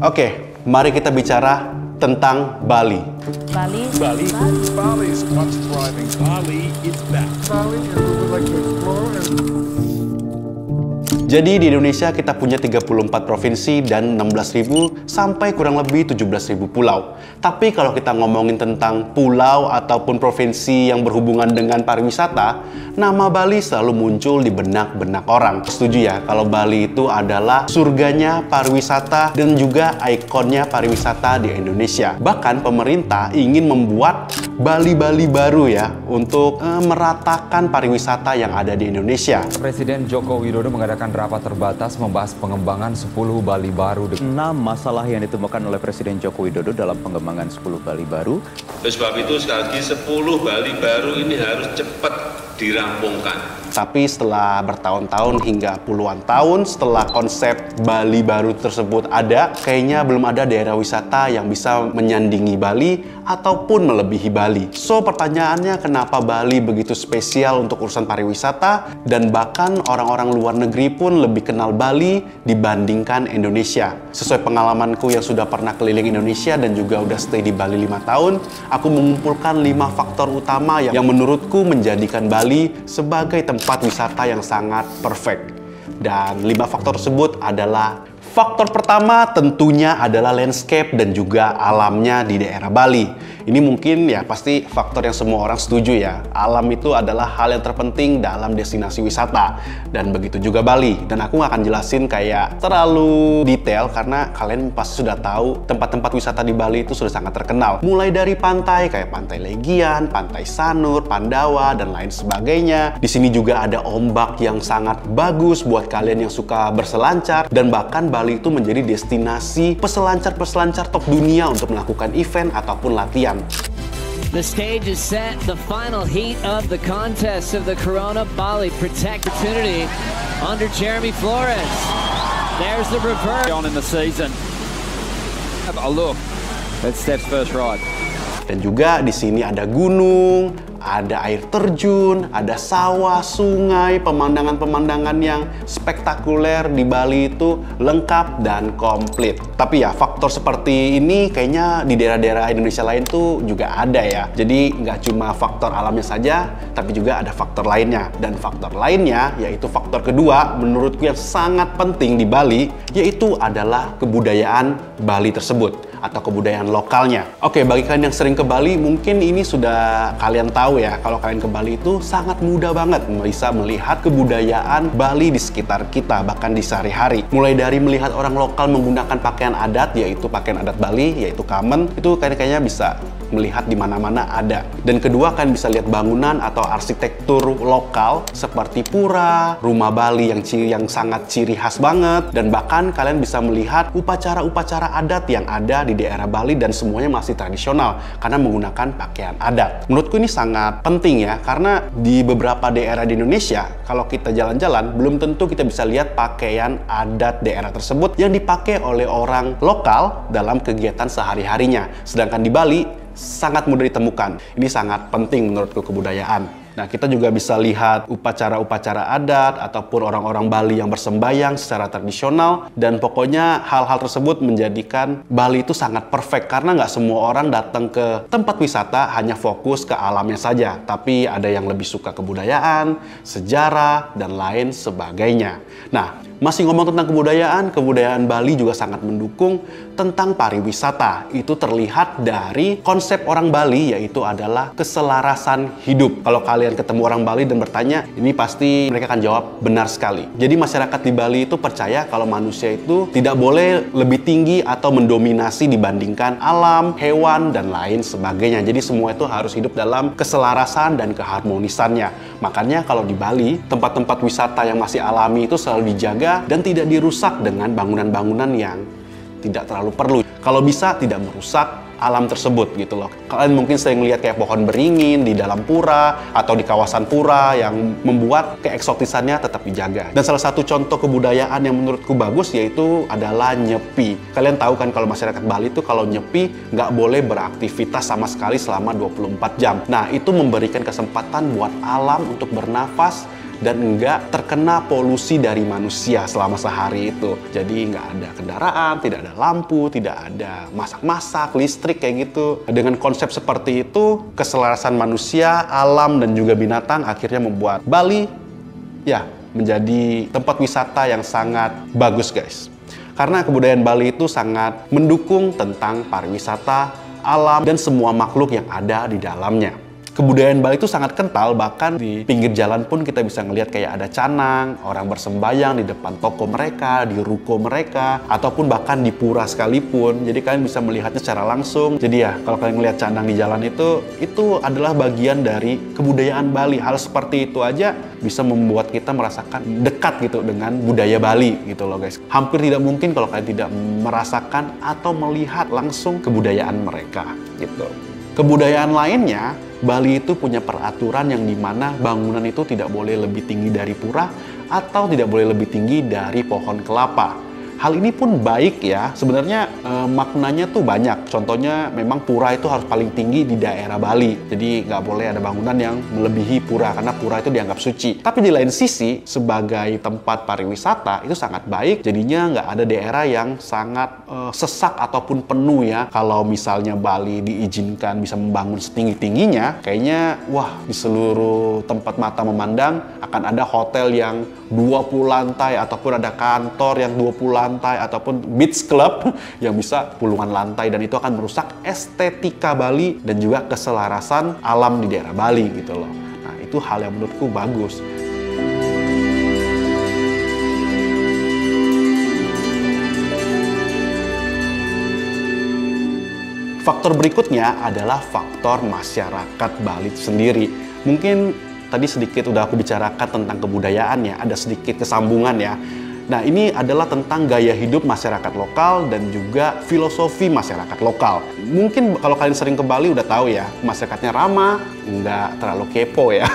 Oke, mari kita bicara tentang Bali. Bali. Bali. Bali is once thriving. Bali is back. Bali, and we would like to explore Jadi di Indonesia kita punya 34 provinsi dan 16.000 sampai kurang lebih 17.000 pulau. Tapi kalau kita ngomongin tentang pulau ataupun provinsi yang berhubungan dengan pariwisata, nama Bali selalu muncul di benak-benak orang. Setuju ya kalau Bali itu adalah surganya pariwisata dan juga ikonnya pariwisata di Indonesia. Bahkan pemerintah ingin membuat Bali-Bali baru ya untuk meratakan pariwisata yang ada di Indonesia. Presiden Joko Widodo mengadakan rapat terbatas membahas pengembangan 10 Bali baru. 6 masalah yang ditemukan oleh Presiden Joko Widodo dalam pengembangan 10 Bali baru. Oleh sebab itu sekali lagi 10 Bali baru ini harus cepat dirampungkan. Tapi setelah bertahun-tahun hingga puluhan tahun setelah konsep Bali baru tersebut ada, kayaknya belum ada daerah wisata yang bisa menyandingi Bali ataupun melebihi Bali. So pertanyaannya, kenapa Bali begitu spesial untuk urusan pariwisata dan bahkan orang-orang luar negeri pun lebih kenal Bali dibandingkan Indonesia? Sesuai pengalamanku yang sudah pernah keliling Indonesia dan juga udah stay di Bali 5 tahun, aku mengumpulkan 5 faktor utama yang menurutku menjadikan Bali sebagai tempat wisata yang sangat perfect. Dan 5 faktor tersebut adalah: faktor pertama tentunya adalah landscape dan juga alamnya di daerah Bali. Ini mungkin ya pasti faktor yang semua orang setuju ya. Alam itu adalah hal yang terpenting dalam destinasi wisata. Dan begitu juga Bali. Dan aku nggak akan jelasin kayak terlalu detail karena kalian pasti sudah tahu tempat-tempat wisata di Bali itu sudah sangat terkenal. Mulai dari pantai kayak Pantai Legian, Pantai Sanur, Pandawa, dan lain sebagainya. Di sini juga ada ombak yang sangat bagus buat kalian yang suka berselancar. Dan bahkan Bali itu menjadi destinasi peselancar-peselancar top dunia untuk melakukan event ataupun latihan. The stage is set, the final heat of the contest of the Corona Bali Protect opportunity under Jeremy Flores. There's the reverse. On in the season. Have a look at Steph's first ride. Dan juga di sini ada gunung, ada air terjun, ada sawah, sungai, pemandangan-pemandangan yang spektakuler di Bali itu lengkap dan komplit. Tapi ya faktor seperti ini kayaknya di daerah-daerah Indonesia lain tuh juga ada ya. Jadi nggak cuma faktor alamnya saja, tapi juga ada faktor lainnya. Dan faktor lainnya yaitu faktor kedua menurutku yang sangat penting di Bali, yaitu adalah kebudayaan Bali tersebut atau kebudayaan lokalnya. Oke, bagi kalian yang sering ke Bali, mungkin ini sudah kalian tahu ya, kalau kalian ke Bali itu sangat mudah banget bisa melihat kebudayaan Bali di sekitar kita, bahkan di sehari-hari. Mulai dari melihat orang lokal menggunakan pakaian adat, yaitu pakaian adat Bali, yaitu kamen, itu kayaknya bisa melihat di mana-mana ada. Dan kedua, kalian bisa lihat bangunan atau arsitektur lokal seperti pura, rumah Bali yang sangat ciri khas banget, dan bahkan kalian bisa melihat upacara-upacara adat yang ada di daerah Bali dan semuanya masih tradisional karena menggunakan pakaian adat. Menurutku ini sangat penting ya, karena di beberapa daerah di Indonesia kalau kita jalan-jalan belum tentu kita bisa lihat pakaian adat daerah tersebut yang dipakai oleh orang lokal dalam kegiatan sehari-harinya. Sedangkan di Bali sangat mudah ditemukan. Ini sangat penting menurutku kebudayaan. Nah, kita juga bisa lihat upacara-upacara adat ataupun orang-orang Bali yang bersembayang secara tradisional, dan pokoknya hal-hal tersebut menjadikan Bali itu sangat perfect karena nggak semua orang datang ke tempat wisata hanya fokus ke alamnya saja, tapi ada yang lebih suka kebudayaan, sejarah, dan lain sebagainya. Nah, masih ngomong tentang kebudayaan Bali juga sangat mendukung tentang pariwisata. Itu terlihat dari konsep orang Bali, yaitu adalah keselarasan hidup. Kalau kalian ketemu orang Bali dan bertanya, ini pasti mereka akan jawab benar sekali. Jadi masyarakat di Bali itu percaya kalau manusia itu tidak boleh lebih tinggi atau mendominasi dibandingkan alam, hewan, dan lain sebagainya. Jadi semua itu harus hidup dalam keselarasan dan keharmonisannya. Makanya kalau di Bali, tempat-tempat wisata yang masih alami itu selalu dijaga dan tidak dirusak dengan bangunan-bangunan yang tidak terlalu perlu. Kalau bisa tidak merusak alam tersebut gitu loh. Kalian mungkin sering lihat kayak pohon beringin di dalam pura atau di kawasan pura yang membuat keeksotisannya tetap dijaga. Dan salah satu contoh kebudayaan yang menurutku bagus yaitu adalah nyepi. Kalian tahu kan kalau masyarakat Bali itu kalau nyepi nggak boleh beraktivitas sama sekali selama 24 jam. Nah, itu memberikan kesempatan buat alam untuk bernafas dan enggak terkena polusi dari manusia selama sehari itu. Jadi nggak ada kendaraan, tidak ada lampu, tidak ada masak-masak, listrik kayak gitu. Dengan konsep seperti itu, keselarasan manusia, alam, dan juga binatang akhirnya membuat Bali ya menjadi tempat wisata yang sangat bagus, guys. Karena kebudayaan Bali itu sangat mendukung tentang pariwisata, alam, dan semua makhluk yang ada di dalamnya. Kebudayaan Bali itu sangat kental, bahkan di pinggir jalan pun kita bisa ngelihat kayak ada canang, orang bersembayang di depan toko mereka, di ruko mereka, ataupun bahkan di pura sekalipun. Jadi kalian bisa melihatnya secara langsung. Jadi ya, kalau kalian ngelihat canang di jalan itu adalah bagian dari kebudayaan Bali. Hal seperti itu aja bisa membuat kita merasakan dekat gitu dengan budaya Bali gitu loh, guys. Hampir tidak mungkin kalau kalian tidak merasakan atau melihat langsung kebudayaan mereka gitu. Kebudayaan lainnya, Bali itu punya peraturan yang dimana bangunan itu tidak boleh lebih tinggi dari pura atau tidak boleh lebih tinggi dari pohon kelapa. Hal ini pun baik ya, sebenarnya maknanya tuh banyak. Contohnya memang pura itu harus paling tinggi di daerah Bali. Jadi nggak boleh ada bangunan yang melebihi pura, karena pura itu dianggap suci. Tapi di lain sisi, sebagai tempat pariwisata itu sangat baik. Jadinya nggak ada daerah yang sangat sesak ataupun penuh ya. Kalau misalnya Bali diizinkan bisa membangun setinggi-tingginya, kayaknya wah, di seluruh tempat mata memandang akan ada hotel yang 20 lantai, ataupun ada kantor yang 20 lantai, ataupun beach club yang bisa puluhan lantai, dan itu akan merusak estetika Bali dan juga keselarasan alam di daerah Bali gitu loh. Nah, itu hal yang menurutku bagus. Faktor berikutnya adalah faktor masyarakat Bali sendiri. Mungkin tadi sedikit udah aku bicarakan tentang kebudayaannya, ada sedikit kesambungan ya. Nah, ini adalah tentang gaya hidup masyarakat lokal dan juga filosofi masyarakat lokal. Mungkin kalau kalian sering ke Bali udah tahu ya, masyarakatnya ramah, nggak terlalu kepo ya.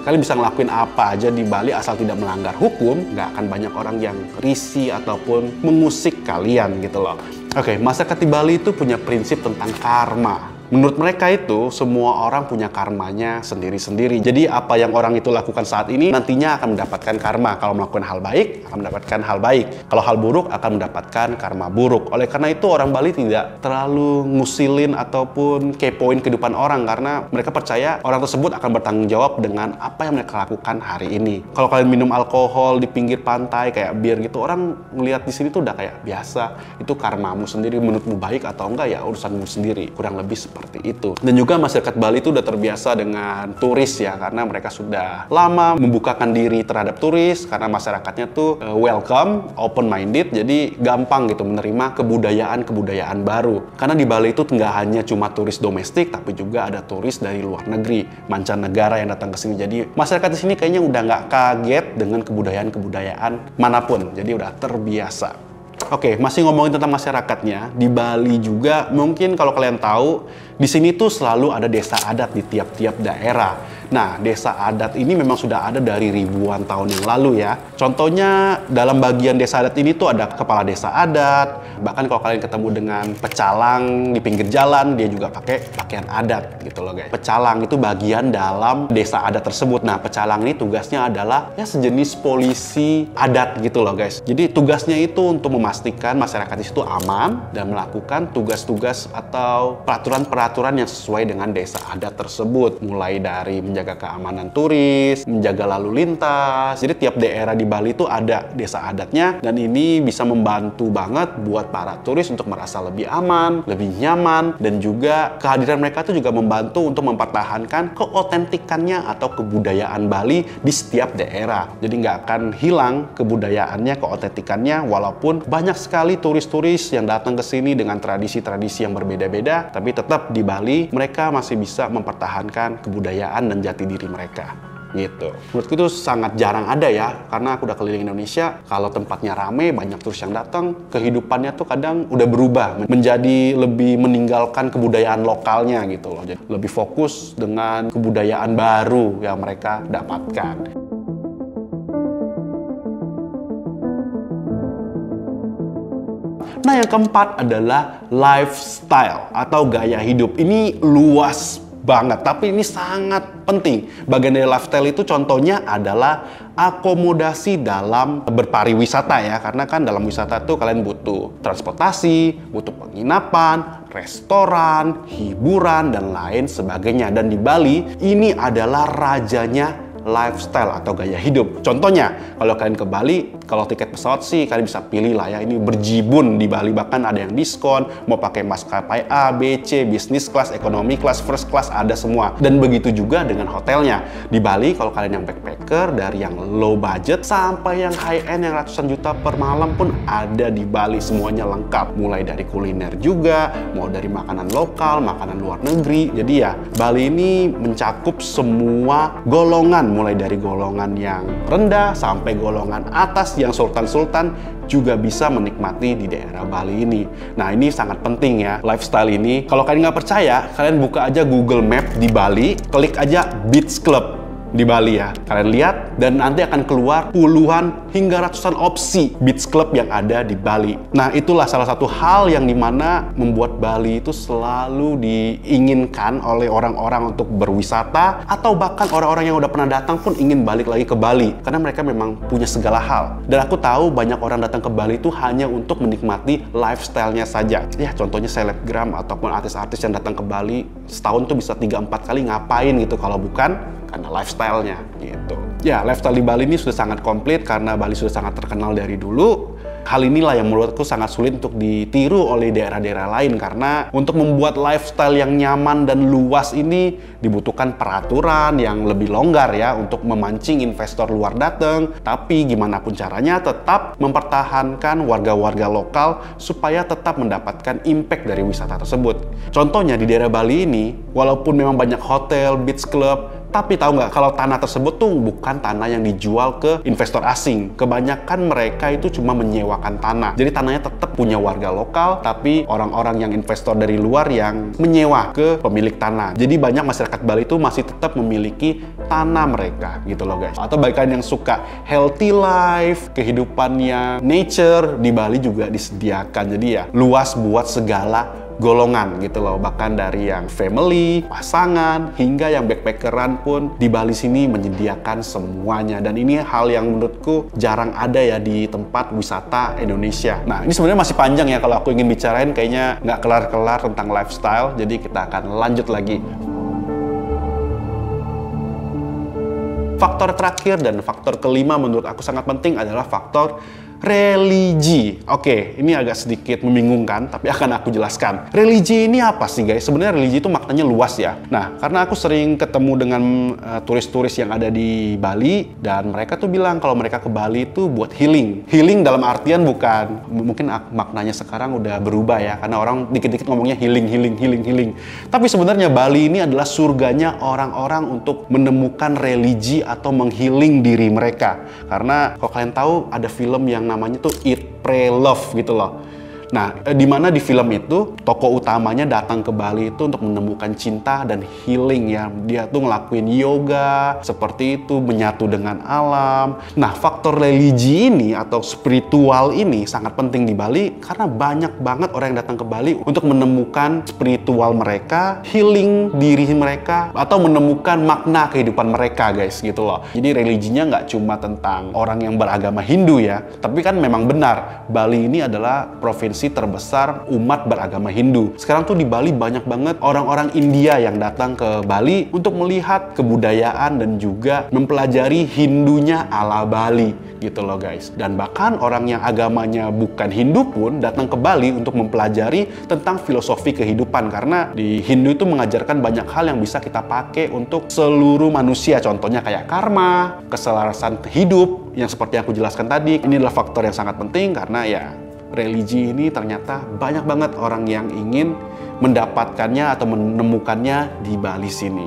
Kalian bisa ngelakuin apa aja di Bali asal tidak melanggar hukum, nggak akan banyak orang yang risih ataupun mengusik kalian gitu loh. Oke, masyarakat di Bali itu punya prinsip tentang karma. Menurut mereka itu, semua orang punya karmanya sendiri-sendiri. Jadi apa yang orang itu lakukan saat ini, nantinya akan mendapatkan karma. Kalau melakukan hal baik, akan mendapatkan hal baik. Kalau hal buruk, akan mendapatkan karma buruk. Oleh karena itu, orang Bali tidak terlalu ngusilin ataupun kepoin kehidupan orang, karena mereka percaya orang tersebut akan bertanggung jawab dengan apa yang mereka lakukan hari ini. Kalau kalian minum alkohol di pinggir pantai, kayak bir gitu, orang ngelihat di sini tuh udah kayak biasa. Itu karmamu sendiri, menurutmu baik atau enggak ya urusanmu sendiri. Kurang lebih seperti itu. Dan juga masyarakat Bali itu udah terbiasa dengan turis ya, karena mereka sudah lama membukakan diri terhadap turis, karena masyarakatnya tuh welcome, open minded, jadi gampang gitu menerima kebudayaan baru. Karena di Bali itu nggak hanya cuma turis domestik, tapi juga ada turis dari luar negeri, mancanegara yang datang ke sini. Jadi masyarakat di sini kayaknya udah nggak kaget dengan kebudayaan manapun, jadi udah terbiasa. Oke, masih ngomongin tentang masyarakatnya, di Bali juga mungkin kalau kalian tahu, di sini tuh selalu ada desa adat di tiap-tiap daerah. Nah, desa adat ini memang sudah ada dari ribuan tahun yang lalu ya. Contohnya dalam bagian desa adat ini tuh ada kepala desa adat. Bahkan kalau kalian ketemu dengan pecalang di pinggir jalan, dia juga pakai pakaian adat gitu loh guys. Pecalang itu bagian dalam desa adat tersebut. Nah, pecalang ini tugasnya adalah ya sejenis polisi adat gitu loh guys. Jadi tugasnya itu untuk memastikan masyarakat di situ aman dan melakukan tugas-tugas atau peraturan-peraturan yang sesuai dengan desa adat tersebut. Mulai dari menjaga keamanan turis, menjaga lalu lintas. Jadi tiap daerah di Bali itu ada desa adatnya, dan ini bisa membantu banget buat para turis untuk merasa lebih aman, lebih nyaman, dan juga kehadiran mereka itu juga membantu untuk mempertahankan keotentikannya atau kebudayaan Bali di setiap daerah. Jadi nggak akan hilang kebudayaannya, keotentikannya, walaupun banyak sekali turis-turis yang datang ke sini dengan tradisi-tradisi yang berbeda-beda, tapi tetap di Bali mereka masih bisa mempertahankan kebudayaan dan jati diri mereka gitu. Menurutku itu sangat jarang ada ya, karena aku udah keliling Indonesia, kalau tempatnya rame, banyak turis yang datang, kehidupannya tuh kadang udah berubah menjadi lebih meninggalkan kebudayaan lokalnya gitu loh. Jadi lebih fokus dengan kebudayaan baru yang mereka dapatkan. Nah, yang keempat adalah lifestyle atau gaya hidup. Ini luas banget, tapi ini sangat penting. Bagian dari lifestyle itu contohnya adalah akomodasi dalam berpariwisata ya, karena kan dalam wisata tuh kalian butuh transportasi, butuh penginapan, restoran, hiburan, dan lain sebagainya. Dan di Bali ini adalah rajanya lifestyle atau gaya hidup. Contohnya, kalau kalian ke Bali, kalau tiket pesawat sih kalian bisa pilih lah ya, ini berjibun di Bali, bahkan ada yang diskon, mau pakai maskapai A, B, C, business class, economy class, first class, ada semua. Dan begitu juga dengan hotelnya. Di Bali, kalau kalian yang backpacker, dari yang low budget sampai yang high end yang ratusan juta per malam pun ada di Bali, semuanya lengkap. Mulai dari kuliner juga, mau dari makanan lokal, makanan luar negeri. Jadi ya, Bali ini mencakup semua golongan, mulai dari golongan yang rendah sampai golongan atas yang sultan-sultan juga bisa menikmati di daerah Bali ini. Nah, ini sangat penting ya, lifestyle ini. Kalau kalian nggak percaya, kalian buka aja Google Map di Bali, klik aja Beach Club di Bali ya. Kalian lihat dan nanti akan keluar puluhan hingga ratusan opsi beach club yang ada di Bali. Nah, itulah salah satu hal yang dimana membuat Bali itu selalu diinginkan oleh orang-orang untuk berwisata, atau bahkan orang-orang yang udah pernah datang pun ingin balik lagi ke Bali karena mereka memang punya segala hal. Dan aku tahu banyak orang datang ke Bali itu hanya untuk menikmati lifestyle-nya saja. Ya, contohnya selebgram ataupun artis-artis yang datang ke Bali setahun tuh bisa 3-4 kali, ngapain gitu kalau bukan karena lifestyle-nya gitu. Ya, lifestyle di Bali ini sudah sangat komplit karena Bali sudah sangat terkenal dari dulu. Hal inilah yang menurutku sangat sulit untuk ditiru oleh daerah-daerah lain, karena untuk membuat lifestyle yang nyaman dan luas ini dibutuhkan peraturan yang lebih longgar ya untuk memancing investor luar datang. Tapi gimana pun caranya tetap mempertahankan warga-warga lokal supaya tetap mendapatkan impact dari wisata tersebut. Contohnya di daerah Bali ini, walaupun memang banyak hotel, beach club, tapi tahu nggak kalau tanah tersebut tuh bukan tanah yang dijual ke investor asing. Kebanyakan mereka itu cuma menyewakan tanah. Jadi tanahnya tetap punya warga lokal, tapi orang-orang yang investor dari luar yang menyewa ke pemilik tanah. Jadi banyak masyarakat Bali itu masih tetap memiliki tanah mereka gitu loh guys. Atau bagi kalian yang suka healthy life, kehidupan yang nature, di Bali juga disediakan. Jadi ya luas buat segala golongan gitu loh, bahkan dari yang family, pasangan, hingga yang backpackeran pun di Bali sini menyediakan semuanya. Dan ini hal yang menurutku jarang ada ya di tempat wisata Indonesia. Nah, ini sebenarnya masih panjang ya, kalau aku ingin bicarain kayaknya nggak kelar-kelar tentang lifestyle, jadi kita akan lanjut lagi. Faktor terakhir dan faktor kelima menurut aku sangat penting adalah faktor religi. Oke, ini agak sedikit membingungkan, tapi akan aku jelaskan. Religi ini apa sih guys? Sebenarnya religi itu maknanya luas ya. Nah, karena aku sering ketemu dengan turis-turis yang ada di Bali, dan mereka tuh bilang kalau mereka ke Bali itu buat healing. Healing dalam artian bukan, mungkin maknanya sekarang udah berubah ya, karena orang dikit-dikit ngomongnya healing. Tapi sebenarnya Bali ini adalah surganya orang-orang untuk menemukan religi atau menghealing diri mereka. Karena kalau kalian tahu ada film yang namanya tuh Eat, Pray, Love gitu loh. Nah, di mana di film itu tokoh utamanya datang ke Bali itu untuk menemukan cinta dan healing ya. Dia tuh ngelakuin yoga seperti itu, menyatu dengan alam. Nah, faktor religi ini atau spiritual ini sangat penting di Bali karena banyak banget orang yang datang ke Bali untuk menemukan spiritual mereka, healing diri mereka, atau menemukan makna kehidupan mereka guys gitu loh. Jadi religinya nggak cuma tentang orang yang beragama Hindu ya, tapi kan memang benar Bali ini adalah provinsi terbesar umat beragama Hindu. Sekarang tuh di Bali banyak banget orang-orang India yang datang ke Bali untuk melihat kebudayaan dan juga mempelajari Hindunya ala Bali gitu loh guys. Dan bahkan orang yang agamanya bukan Hindu pun datang ke Bali untuk mempelajari tentang filosofi kehidupan, karena di Hindu itu mengajarkan banyak hal yang bisa kita pakai untuk seluruh manusia. Contohnya kayak karma, keselarasan hidup yang seperti yang aku jelaskan tadi. Ini adalah faktor yang sangat penting karena ya religi ini ternyata banyak banget orang yang ingin mendapatkannya atau menemukannya di Bali sini.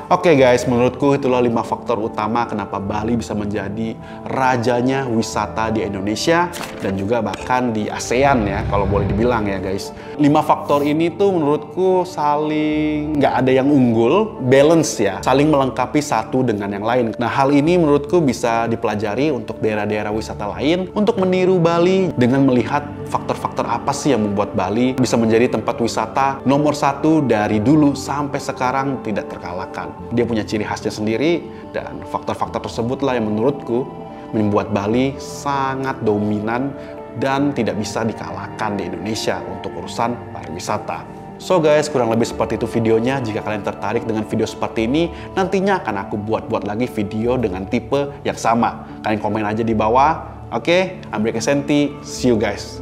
Oke guys, menurutku itulah 5 faktor utama kenapa Bali bisa menjadi rajanya wisata di Indonesia dan juga bahkan di ASEAN ya, kalau boleh dibilang ya guys. 5 faktor ini tuh menurutku saling nggak ada yang unggul, balance ya, saling melengkapi satu dengan yang lain. Nah, hal ini menurutku bisa dipelajari untuk daerah-daerah wisata lain untuk meniru Bali dengan melihat faktor-faktor apa sih yang membuat Bali bisa menjadi tempat wisata nomor 1 dari dulu sampai sekarang tidak terkalahkan. Dia punya ciri khasnya sendiri dan faktor-faktor tersebutlah yang menurutku membuat Bali sangat dominan dan tidak bisa dikalahkan di Indonesia untuk urusan pariwisata. So guys, kurang lebih seperti itu videonya. Jika kalian tertarik dengan video seperti ini, nantinya akan aku buat lagi video dengan tipe yang sama. Kalian komen aja di bawah. Oke, I'm Rick Senti. See you guys.